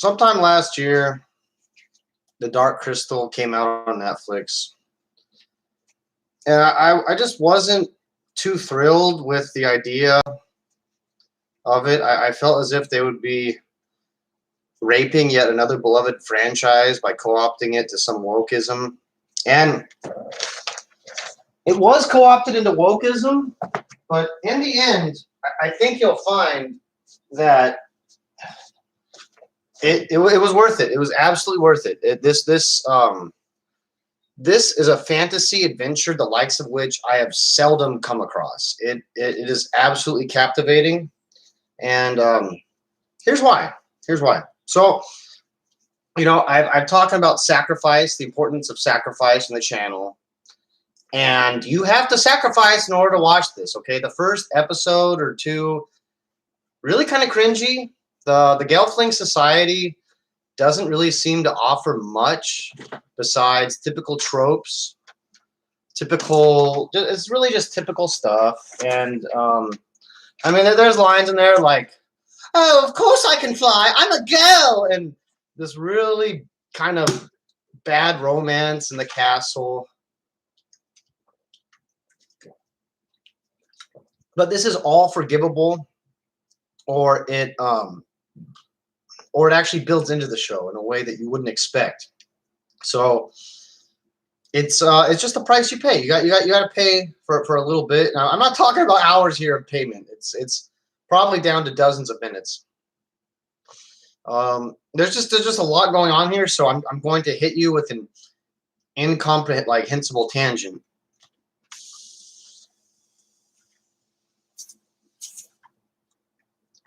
sometime last year, The Dark Crystal came out on Netflix. And I just wasn't too thrilled with the idea of it. I felt as if they would be raping yet another beloved franchise by co-opting it to some wokeism. And it was co-opted into wokeism, but in the end, I think you'll find that it was worth it. It was absolutely worth it. This is a fantasy adventure, the likes of which I have seldom come across. It is absolutely captivating, and here's why. Here's why. So, I've talking about sacrifice, the importance of sacrifice in the channel, and you have to sacrifice in order to watch this. Okay, the first episode or two, really kind of cringy. The Gelfling Society doesn't really seem to offer much besides typical tropes. It's really just typical stuff. And there's lines in there like, "Oh, of course I can fly. I'm a girl," and this really kind of bad romance in the castle. But this is all forgivable, or it actually builds into the show in a way that you wouldn't expect. So it's just the price you pay. You got to pay for a little bit. Now, I'm not talking about hours here of payment. It's probably down to dozens of minutes. There's just a lot going on here, so I'm going to hit you with an incomprehensible tangent.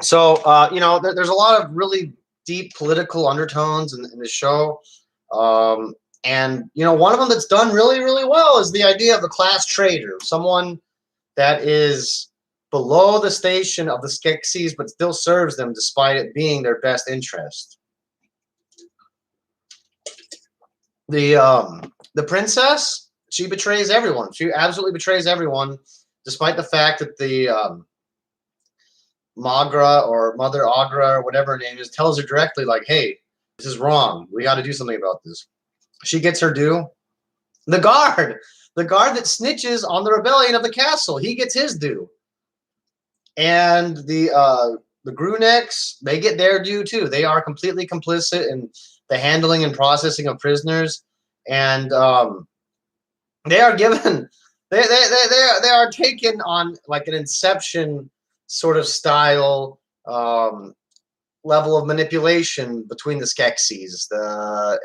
So there's a lot of really deep political undertones in the show. And one of them that's done really, really well is the idea of the class traitor, someone that is below the station of the Skeksis, but still serves them despite it being their best interest. The princess, she betrays everyone. She absolutely betrays everyone, despite the fact that the Magra or Mother Agra or whatever her name is tells her directly, like, "Hey, this is wrong. We got to do something about this." She gets her due. The guard that snitches on the rebellion of the castle, he gets his due. And the Grunecks, they get their due too. They are completely complicit in the handling and processing of prisoners, and they are given they are taken on like an Inception sort of style level of manipulation between the Skeksis.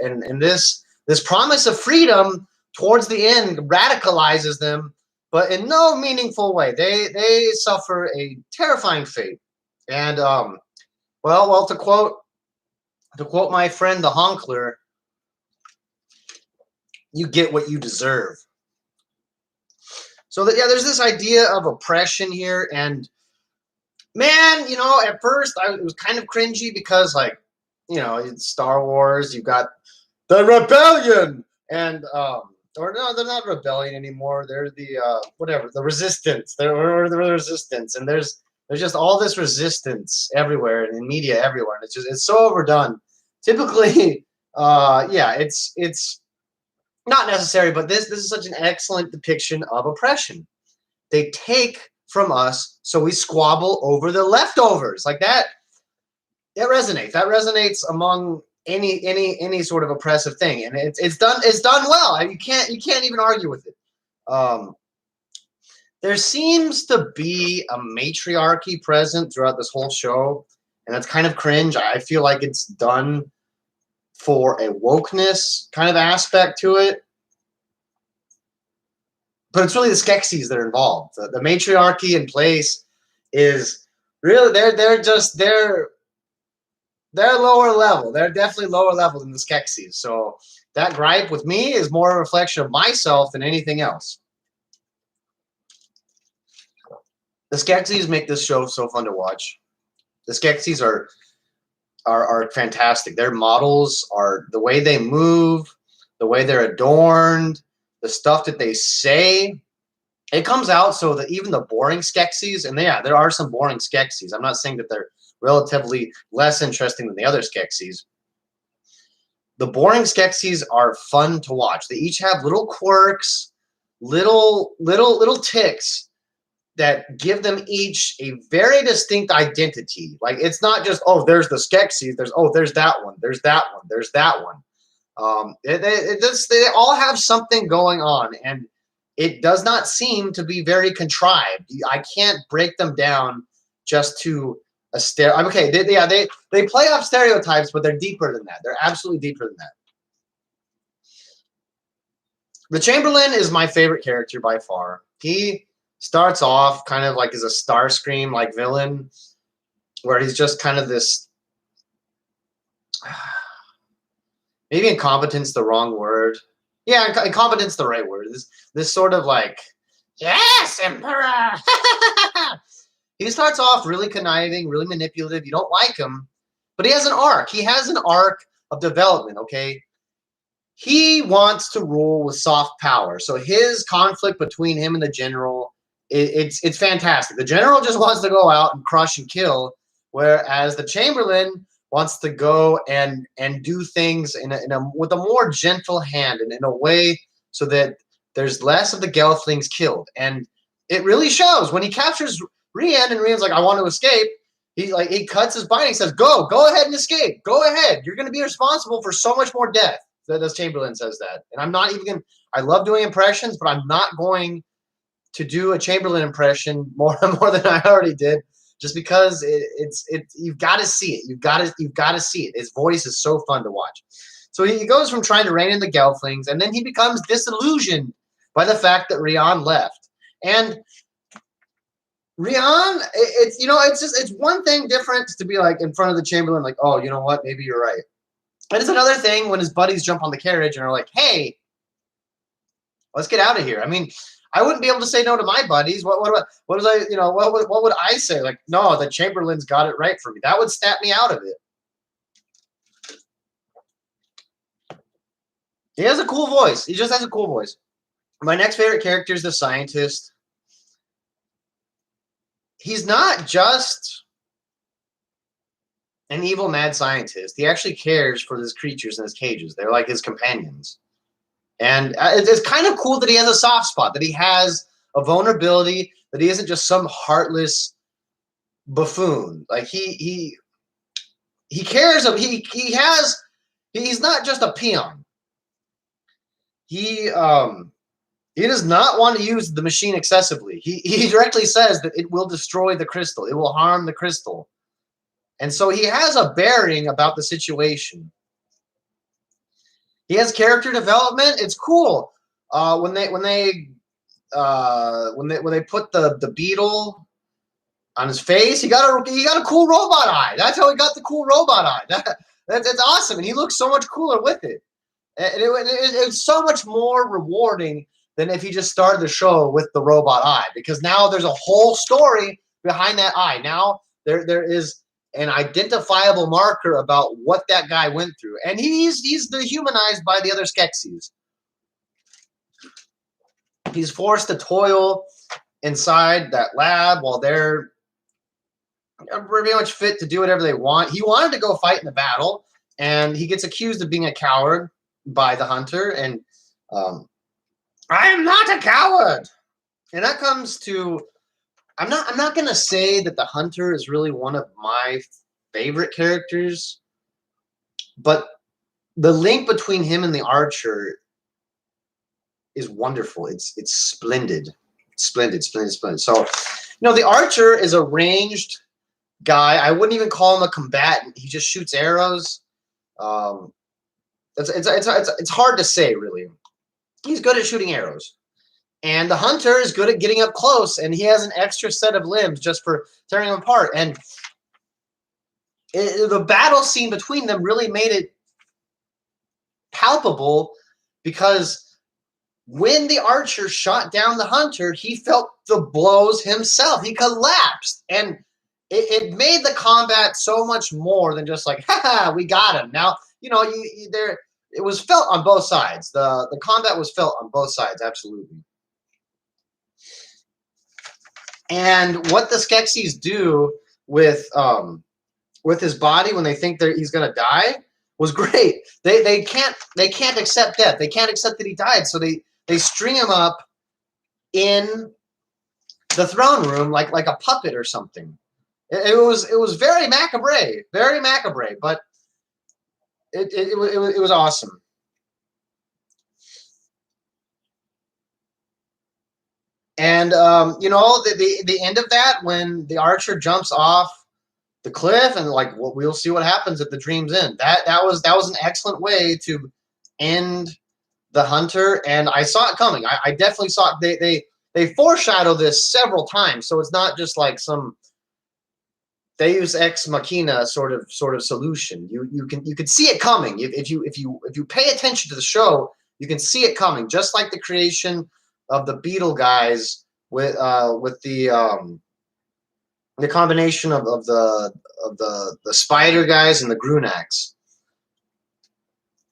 And this promise of freedom towards the end radicalizes them, but in no meaningful way. They suffer a terrifying fate. And well, to quote my friend the Honkler, you get what you deserve. So there's this idea of oppression here, and man, at first it was kind of cringy because, like, it's Star Wars, you've got the rebellion, and or no, they're not rebellion anymore. They're the the resistance. They're the resistance, and there's just all this resistance everywhere in media everywhere, and it's so overdone. Typically, it's not necessary, but this is such an excellent depiction of oppression. They take from us, so we squabble over the leftovers. Like that resonates. That resonates among any sort of oppressive thing, and it's done well. You can't even argue with it. There seems to be a matriarchy present throughout this whole show, and that's kind of cringe. I feel like it's done for a wokeness kind of aspect to it, but it's really the Skeksis that are involved. The matriarchy in place is really they're lower level. They're definitely lower level than the Skeksis. So that gripe with me is more a reflection of myself than anything else. The Skeksis make this show so fun to watch. The Skeksis are fantastic. Their models are the way they move, the way they're adorned, the stuff that they say. It comes out so that even the boring Skeksis, and yeah, there are some boring Skeksis. I'm not saying that they're relatively less interesting than the other Skeksis, the boring Skeksis are fun to watch. They each have little quirks, little ticks that give them each a very distinct identity. Like, it's not just, oh, there's the Skeksis, there's that one, there's that one, there's that one. They all have something going on, and it does not seem to be very contrived. I can't break them down just to a okay, they play off stereotypes, but they're deeper than that. They're absolutely deeper than that. The Chamberlain is my favorite character by far. He starts off kind of like as a Starscream like villain, where he's just kind of this. Maybe incompetence the wrong word. Yeah, incompetence the right word. This sort of like, yes, Emperor. He starts off really conniving, really manipulative. You don't like him, but he has an arc. He has an arc of development, okay? He wants to rule with soft power. So his conflict between him and the general, it's fantastic. The general just wants to go out and crush and kill, whereas the Chamberlain wants to go and do things with a more gentle hand and in a way so that there's less of the Gelflings killed. And it really shows when he captures Rian, and Rian's like, I want to escape. He cuts his binding and says, go ahead and escape. Go ahead. You're going to be responsible for so much more death. This Chamberlain says that. And I'm not even going to, I love doing impressions, but I'm not going to do a Chamberlain impression more than I already did, just because it's you've got to see it. You've got to see it. His voice is so fun to watch. So he goes from trying to rein in the Gelflings, and then he becomes disillusioned by the fact that Rian left. And Rian, it's one thing different to be like in front of the Chamberlain, like, oh, you know what, maybe you're right. And it's another thing when his buddies jump on the carriage and are like, hey, let's get out of here. I mean, I wouldn't be able to say no to my buddies. What would I say? Like, no, the Chamberlain's got it right for me. That would snap me out of it. He has a cool voice. He just has a cool voice. My next favorite character is the scientist. He's not just an evil mad scientist. He actually cares for his creatures in his cages. They're like his companions. And it's kind of cool that he has a soft spot, that he has a vulnerability, that he isn't just some heartless buffoon. Like he cares. He's not just a peon. He does not want to use the machine excessively. He directly says that it will destroy the crystal. It will harm the crystal. And so he has a bearing about the situation. He has character development. It's cool. When they put the beetle on his face, he got a cool robot eye. That's how he got the cool robot eye. That's awesome, and he looks so much cooler with it. And it's so much more rewarding than if he just started the show with the robot eye, because now there's a whole story behind that eye. Now there is an identifiable marker about what that guy went through. And he's dehumanized by the other Skeksis. He's forced to toil inside that lab while they're pretty much fit to do whatever they want. He wanted to go fight in the battle, and he gets accused of being a coward by the hunter. And I am not a coward. And that comes to, I'm not going to say that the hunter is really one of my favorite characters, but the link between him and the archer is wonderful. It's splendid. Splendid. So, the archer is a ranged guy. I wouldn't even call him a combatant. He just shoots arrows. It's hard to say, really. He's good at shooting arrows. And the hunter is good at getting up close, and he has an extra set of limbs just for tearing them apart. And the battle scene between them really made it palpable, because when the archer shot down the hunter, he felt the blows himself. He collapsed. And it made the combat so much more than just like, ha, we got him. Now, it was felt on both sides. The combat was felt on both sides, absolutely. And what the Skeksis do with his body when they think that he's going to die, was great. They can't accept death. They can't accept that he died. So they string him up in the throne room like a puppet or something. It was very macabre, but it was awesome. And the end of that, when the archer jumps off the cliff, and like we'll see what happens at the dream's end. That was an excellent way to end the hunter, and I saw it coming. I definitely saw it. They foreshadow this several times, so it's not just like some Deus ex machina sort of solution. You can see it coming if you pay attention to the show. You can see it coming, just like the creation of the beetle guys with the combination of the spider guys and the Grunax.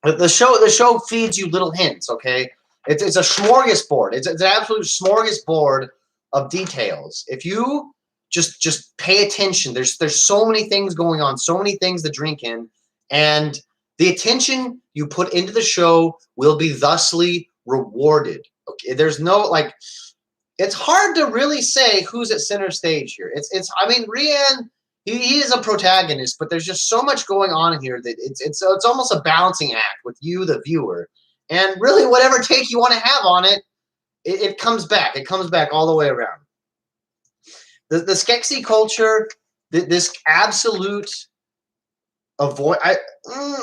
The show feeds you little hints. Okay, it's a smorgasbord. It's an absolute smorgasbord of details. If you just pay attention, there's so many things going on, so many things to drink in, and the attention you put into the show will be thusly rewarded. Okay, there's no like. It's hard to really say who's at center stage here. I mean, Rian, he is a protagonist, but there's just so much going on here that it's almost a balancing act with you, the viewer, and really whatever take you want to have on it, it comes back. It comes back all the way around. The Skeksis culture, this absolute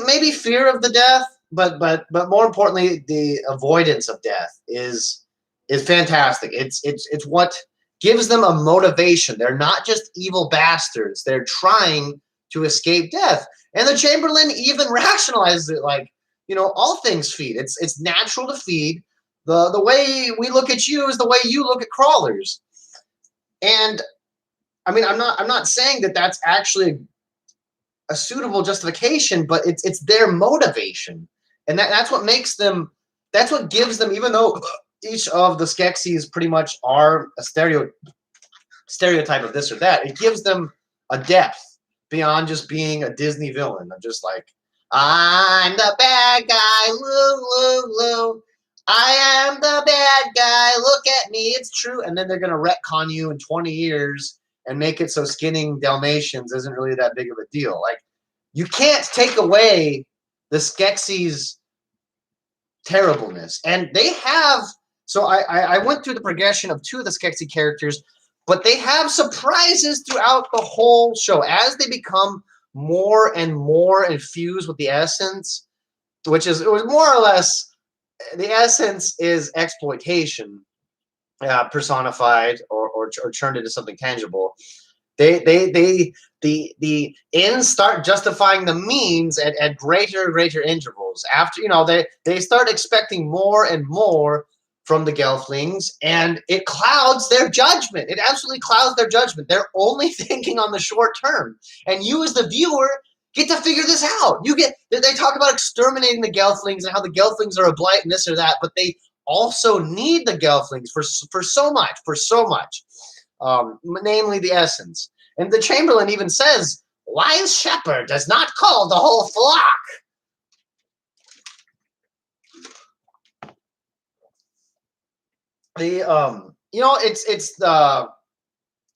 maybe fear of the death, but more importantly, the avoidance of death is fantastic. It's what gives them a motivation. They're not just evil bastards. They're trying to escape death. And the Chamberlain even rationalizes it like, all things feed. It's natural to feed. The way we look at you is the way you look at crawlers. And I mean, I'm not saying that that's actually a suitable justification, but it's their motivation. And that's what makes them, that's what gives them, even though each of the Skeksis pretty much are a stereotype of this or that, it gives them a depth beyond just being a Disney villain. I'm just like, I'm the bad guy, woo, woo, woo. I am the bad guy, look at me, it's true. And then they're going to retcon you in 20 years and make it so skinning Dalmatians isn't really that big of a deal. Like, you can't take away the Skeksis' terribleness. And they have, so I went through the progression of two of the Skeksis characters, but they have surprises throughout the whole show. As they become more and more infused with the essence, which is, it was more or less, the essence is exploitation personified or turned into something tangible. The ends start justifying the means at greater and greater intervals. After, they start expecting more and more from the Gelflings, and it clouds their judgment. It absolutely clouds their judgment. They're only thinking on the short term, and you as the viewer get to figure this out. They talk about exterminating the Gelflings and how the Gelflings are a blight and this or that, but they also need the Gelflings for so much, namely the essence. And the Chamberlain even says, "Wise shepherd does not call the whole flock." It's the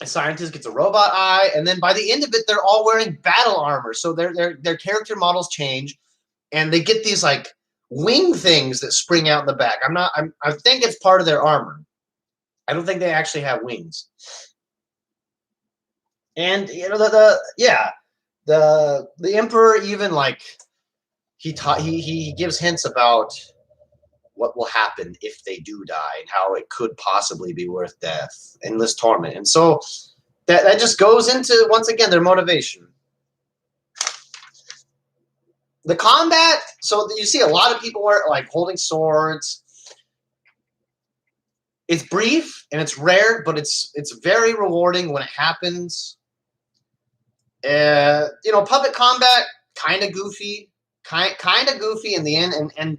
scientist gets a robot eye, and then by the end of it, they're all wearing battle armor. So their character models change, and they get these like wing things that spring out in the back. I think it's part of their armor. I don't think they actually have wings. And the Emperor even like he gives hints about what will happen if they do die and how it could possibly be worth death, endless torment. And so that just goes into, once again, their motivation. The combat, so you see a lot of people are like holding swords. It's brief and it's rare, but it's very rewarding when it happens. Puppet combat, kind of goofy in the end, and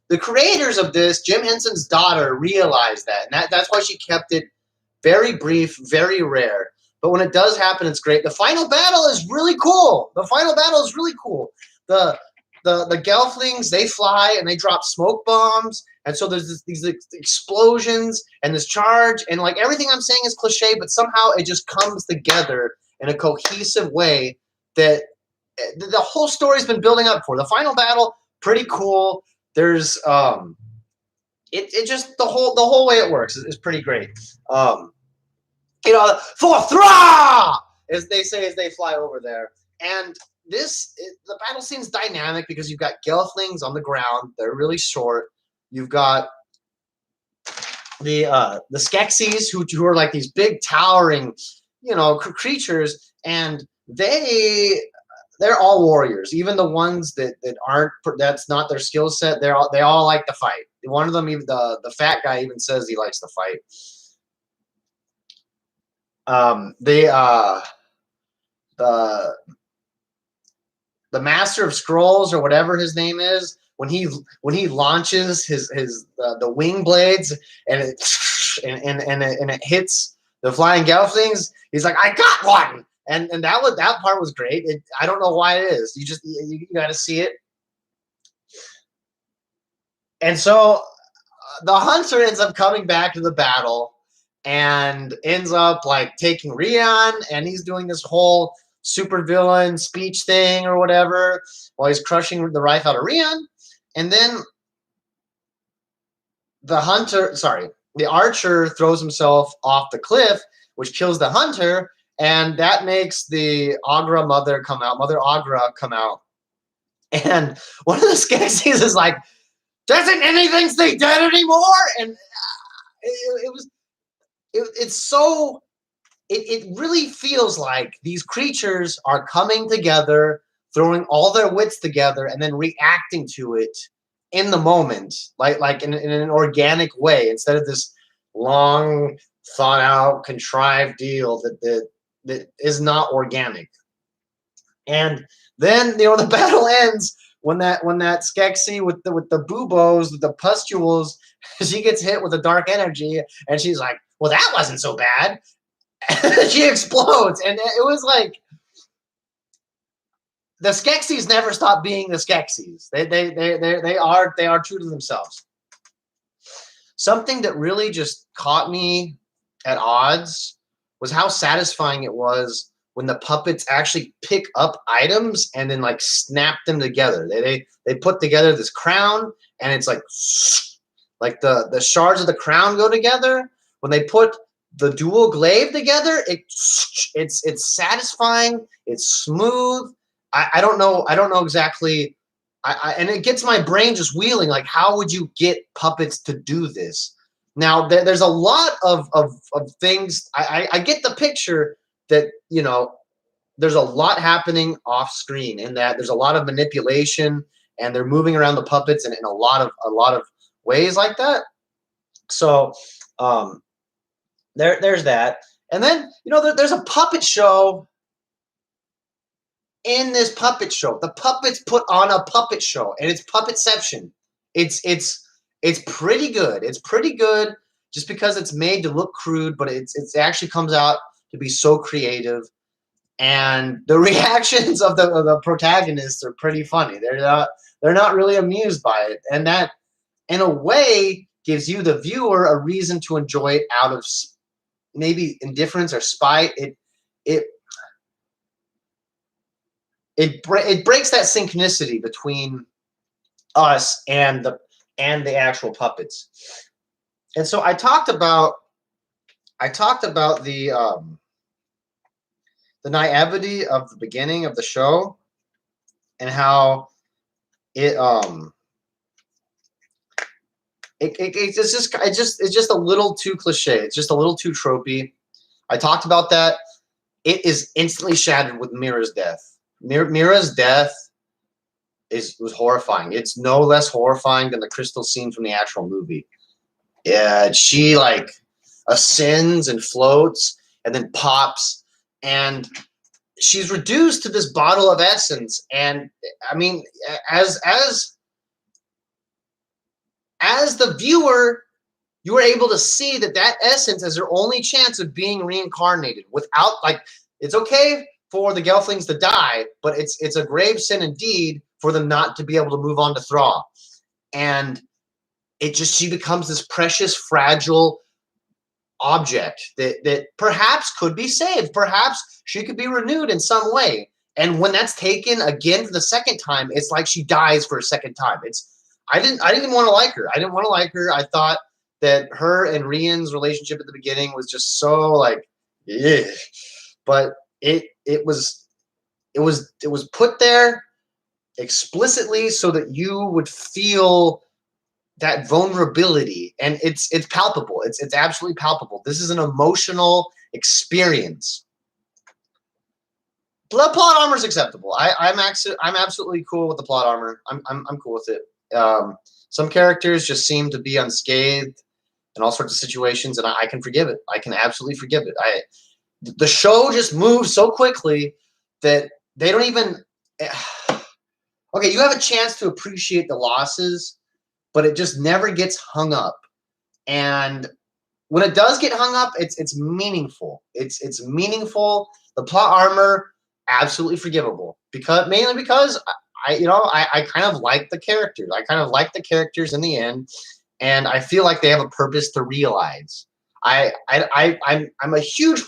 the creators of this, Jim Henson's daughter, realized that, and that's why she kept it very brief, very rare. But when it does happen, it's great. The final battle is really cool. The the Gelflings, they fly and they drop smoke bombs, and so there's these explosions and this charge, and like everything I'm saying is cliche, but somehow it just comes together in a cohesive way that the whole story's been building up for. The final battle, pretty cool. There's it just the whole way it works is pretty great. For Thra, as they say as they fly over there, and the battle scene's dynamic because you've got Gelflings on the ground. They're really short. You've got the Skeksis who are like these big towering, creatures, and they're all warriors. Even the ones that aren't, that's not their skill set. They all like to fight. One of them, even the fat guy, even says he likes to fight. The Master of Scrolls, or whatever his name is, when he launches the wing blades and it hits the flying Gelflings, he's like, I got one, and that part was great. I don't know why it is. You got to see it. And so the hunter ends up coming back to the battle and ends up like taking Rian, and he's doing this whole supervillain speech thing or whatever while he's crushing the life out of Rian. And then the archer throws himself off the cliff, which kills the hunter, and that makes the Mother Agra come out. And one of the Skeksis is like, doesn't anything stay dead anymore? And it really feels like these creatures are coming together, throwing all their wits together, and then reacting to it in the moment, like in an organic way, instead of this long, thought out, contrived deal that is not organic. And then the battle ends when that Skeksis with the buboes, with the pustules, she gets hit with a dark energy, and she's like, well, that wasn't so bad. She explodes, and it was like the Skeksis never stop being the Skeksis. They are true to themselves. Something that really just caught me at odds was how satisfying it was when the puppets actually pick up items and then like snap them together. They put together this crown, and it's like the shards of the crown go together. When they put the dual glaive together, it's satisfying. It's smooth. I don't know exactly. And it gets my brain just wheeling. Like, how would you get puppets to do this? Now, there's a lot of things. I get the picture that, there's a lot happening off screen, in that there's a lot of manipulation, and they're moving around the puppets in a lot of ways like that. So, there's that. And then, there's a puppet show in this puppet show. The puppets put on a puppet show, and it's Puppetception. It's pretty good. It's pretty good just because it's made to look crude, but it actually comes out to be so creative. And the reactions of the protagonists are pretty funny. They're not really amused by it, and that, in a way, gives you, the viewer, a reason to enjoy it out of maybe indifference or spite. It breaks that synchronicity between us and the actual puppets. And so I talked about the naivety of the beginning of the show, and how it's just a little too cliche. It's just a little too tropey. I talked about that. It is instantly shattered with Mira's death. Mira's death was horrifying. It's no less horrifying than the crystal scene from the actual movie. Yeah, she like ascends and floats and then pops, and she's reduced to this bottle of essence. And I mean, as the viewer, you were able to see that essence is their only chance of being reincarnated. Without, like, it's okay for the Gelflings to die, but it's a grave sin indeed for them not to be able to move on to Thraw. And she becomes this precious, fragile object that perhaps could be saved. Perhaps she could be renewed in some way. And when that's taken again for the second time, it's like she dies for a second time. I didn't even want to like her. I didn't want to like her. I thought that her and Rian's relationship at the beginning was just so like, yeah. But it was put there explicitly so that you would feel that vulnerability, and it's palpable. It's absolutely palpable. This is an emotional experience. The plot armor is acceptable. I'm absolutely cool with the plot armor. I'm cool with it. Some characters just seem to be unscathed in all sorts of situations, and I can forgive it. I can absolutely forgive it. The show just moves so quickly that they don't even. Okay, you have a chance to appreciate the losses, but it just never gets hung up. And when it does get hung up, it's meaningful. It's meaningful. The plot armor, absolutely forgivable, mainly because I kind of like the characters. I kind of like the characters in the end, and I feel like they have a purpose to realize. I'm a huge.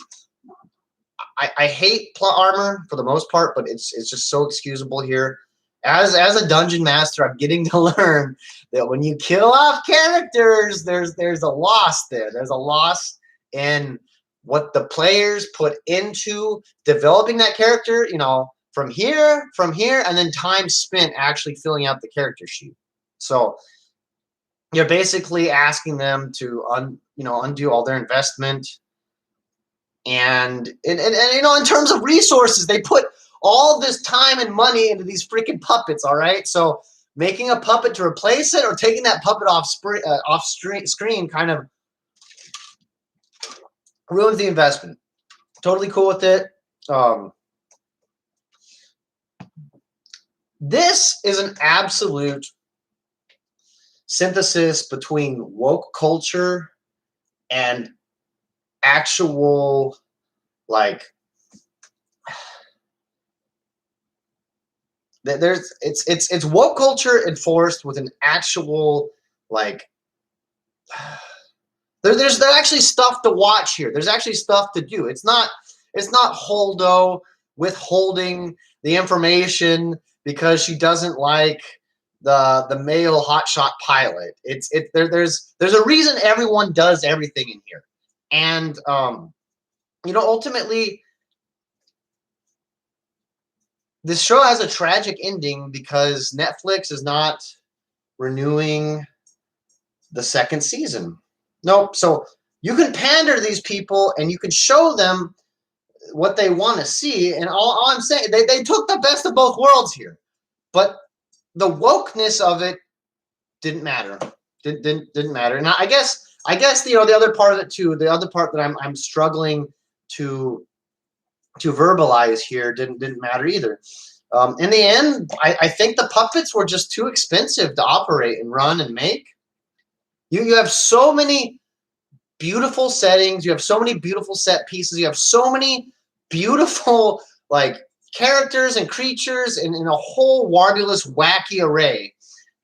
I hate plot armor for the most part, but it's just so excusable here. As a dungeon master, I'm getting to learn that when you kill off characters, there's a loss there. There's a loss in what the players put into developing that character, from here, and then time spent actually filling out the character sheet. So you're basically asking them to undo all their investment. And in terms of resources, they put all this time and money into these freaking puppets, all right? So making a puppet to replace it or taking that puppet off screen kind of ruins the investment. Totally cool with it. This is an absolute synthesis between woke culture and actual, like, it's woke culture enforced with an actual, like, there's actually stuff to watch here. There's actually stuff to do. It's not Holdo withholding the information because she doesn't like the male hotshot pilot. There's a reason everyone does everything in here. And ultimately this show has a tragic ending because Netflix is not renewing the second season. Nope. So you can pander to these people and you can show them what they want to see. And all I'm saying, they took the best of both worlds here. But the wokeness of it didn't matter. Didn't matter. And I guess the other part of it too, the other part that I'm struggling to verbalize here didn't matter either. In the end, I think the puppets were just too expensive to operate and run and make. You have so many beautiful settings. You have so many beautiful set pieces. You have so many beautiful, like, characters and creatures in a whole warbulous, wacky array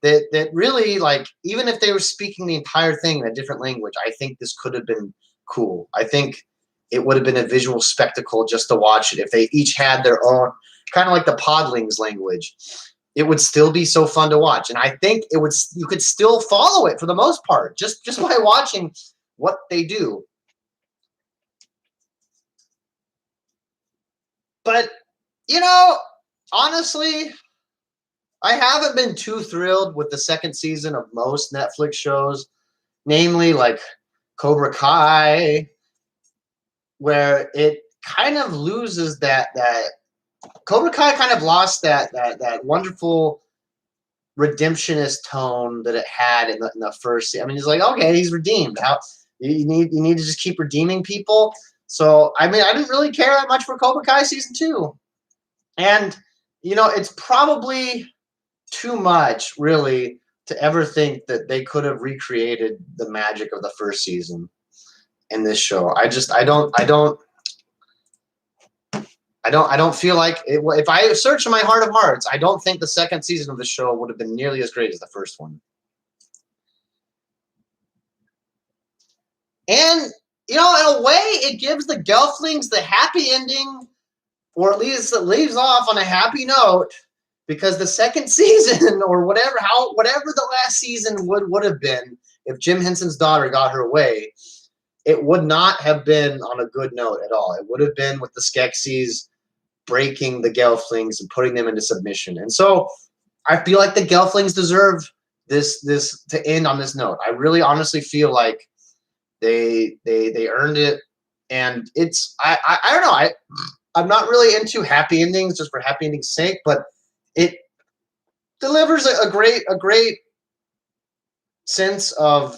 that really, like, even if they were speaking the entire thing in a different language, I think this could have been cool. I think it would have been a visual spectacle just to watch it if they each had their own, kind of like the Podlings language. It would still be so fun to watch. And I think you could still follow it for the most part, just by watching what they do. But, honestly, I haven't been too thrilled with the second season of most Netflix shows, namely like Cobra Kai, where it kind of loses that Cobra Kai kind of lost that wonderful redemptionist tone that it had in the first. I mean, it's like, okay, he's redeemed. How you need to just keep redeeming people. So I mean, I didn't really care that much for Cobra Kai season 2, and it's probably too much really to ever think that they could have recreated the magic of the first season in this show. I don't I don't feel like it, if I search in my heart of hearts, I don't think the second season of the show would have been nearly as great as the first one. And you know, in a way, it gives the Gelflings the happy ending, or at least it leaves off on a happy note, because the second season, or whatever the last season would have been, if Jim Henson's daughter got her way, it would not have been on a good note at all. It would have been with the Skeksis breaking the Gelflings and putting them into submission. And so I feel like the Gelflings deserve this to end on this note. I really honestly feel like they earned it, and it's I don't know, I'm not really into happy endings just for happy ending's sake, but it delivers a great sense of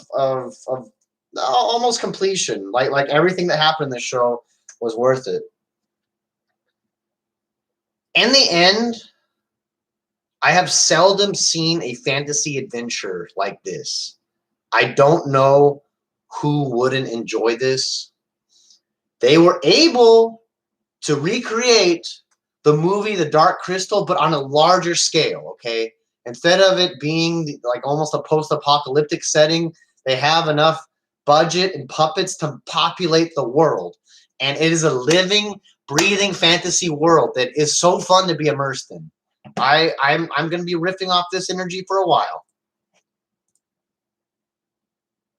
almost completion. Like everything that happened in this show was worth it. In the end, I have seldom seen a fantasy adventure like this. I don't know who wouldn't enjoy this. They were able to recreate the movie The Dark Crystal, but on a larger scale, okay? Instead of it being like almost a post-apocalyptic setting, they have enough budget and puppets to populate the world. And it is a living, breathing fantasy world that is so fun to be immersed in. I'm going to be riffing off this energy for a while.